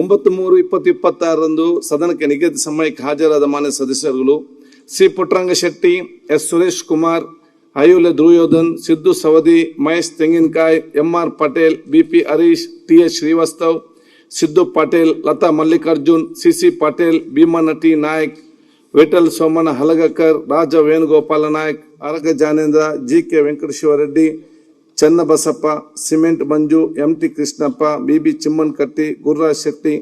9/3/2026 ಸದನಕ್ಕೆ ನಿಗದಿತ ಸಮಯಕ್ಕೆ ಹಾಜರಾದ ಮಾನ್ಯ ಸದಸ್ಯರುಗಳು C Puttaranga Shetty, S Suresh Kumar, Aihole Duryodhan, Siddu Savadi, Mahesh Tenginakai, MR Patel, BP Harish, TH Srivastav, Siddu Patel, Lata Mallikarjun, CC Patel, Bheemanatti Naik, Vithal Somanna Halagekar, Raja Venugopala Naik, Araga Jnanendra, GK Venkateshwarareddy, Channabasappa, cement Manju, MT Krishnappa, BB Chimmanakatti, Gururaj Shetty,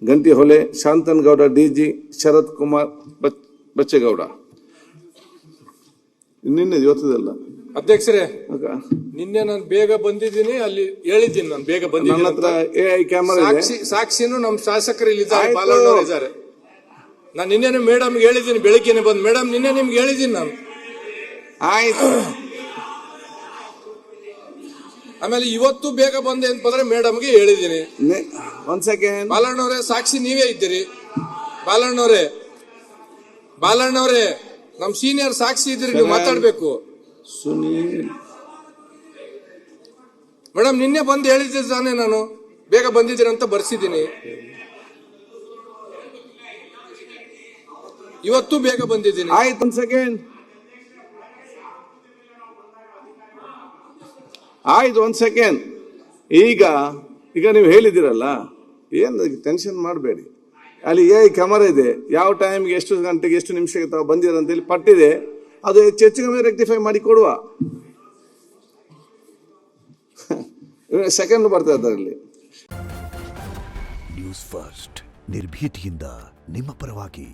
Gantihole, Shanthanagowda DG, Sharath Kumar Bachegowda. ನಿನ್ನೆ ಇವತ್ತದಲ್ಲ ಅಧ್ಯಕ್ಷರೇ, ನಿನ್ನೆ ನಾನು ಬೇಗ ಬಂದಿದ್ದೀನಿ, ಅಲ್ಲಿ ಹೇಳಿದ್ದೀನಿ ನಾನು ಬೇಗ ಬಂದಿದ್ದೀನಿ. ನನ್ನ ಹತ್ರ AI ಕ್ಯಾಮರಾ ಇದೆ, ಸಾಕ್ಷಿನೂ ನಮ್ಮ ಶಾಸಕರು ಇಲ್ಲಿದ್ದಾರೆ, ಬಾಲಣ್ಣವರು ಇದ್ದಾರೆ. ನಾನು ನಿನ್ನೆ ಮೇಡಮ್ಗೆ ಹೇಳಿದ್ದೀನಿ, ಬೆಳಿಗ್ಗೆನೆ ಬಂದು ಮೇಡಮ್ ನಿನ್ನೆ ನಿಮ್ಗೆ ಹೇಳಿದ್ದೀನಿ ನಾನು. ಆಯ್ತು. ಆಮೇಲೆ ಇವತ್ತು ಬೇಗ ಬಂದೆ ಅಂತಂದ್ರೆ ಮೇಡಮ್ಗೆ ಹೇಳಿದ್ದೀನಿ. ಒಂದ್ ಸೆಕೆಂಡ್. ಬಾಲಣ್ಣವರೇ, ಸಾಕ್ಷಿ ನೀವೇ ಇದ್ದೀರಿ. ಬಾಲಣ್ಣವರೇ ನಮ್ ಸೀನಿಯರ್ ಸಾಕ್ಷಿ ಇದ್ದೀರಿ, ನೀವು ಮಾತಾಡ್ಬೇಕು. ಸುನೀಲ್ ಮೇಡಮ್ ನಿನ್ನೆ ಬಂದು ಹೇಳಿದ್ದೆ ತಾನೇ, ನಾನು ಬೇಗ ಬಂದಿದ್ದೀರಿ ಅಂತ ಬರ್ಸಿದ್ದೀನಿ. ಇವತ್ತು ಬೇಗ ಬಂದಿದ್ದೀನಿ. ಆಯ್ತು, ಒಂದ್ ಸೆಕೆಂಡ್. ಆಯ್ತು, ಒಂದ್ ಸೆಕೆಂಡ್. ಈಗ ನೀವು ಹೇಳಿದಿರಲ್ಲ, ಏನು ಟೆನ್ಷನ್ ಮಾಡಬೇಡಿ. ಅಲ್ಲಿ AI ಕ್ಯಾಮರಾ ಇದೆ, ಯಾವ ಟೈಮ್ಗೆ ಎಷ್ಟು ಗಂಟೆಗೆ ಎಷ್ಟು ನಿಮಿಷಕ್ಕೆ ತಾವು ಬಂದಿರ ಅಂತೇಳಿ ಪಟ್ಟಿದೆ, ಅದು ಹೆಚ್ಚು ರೆಕ್ಟಿಫೈ ಮಾಡಿ ಕೊಡುವ. ಸೆಕೆಂಡ್ ಬರ್ತದೆ ಅದರಲ್ಲಿ. ನ್ಯೂಸ್ ಫಸ್ಟ್ ನಿರ್ಭೀತಿಯಿಂದ ನಿಮ್ಮ ಪರವಾಗಿ.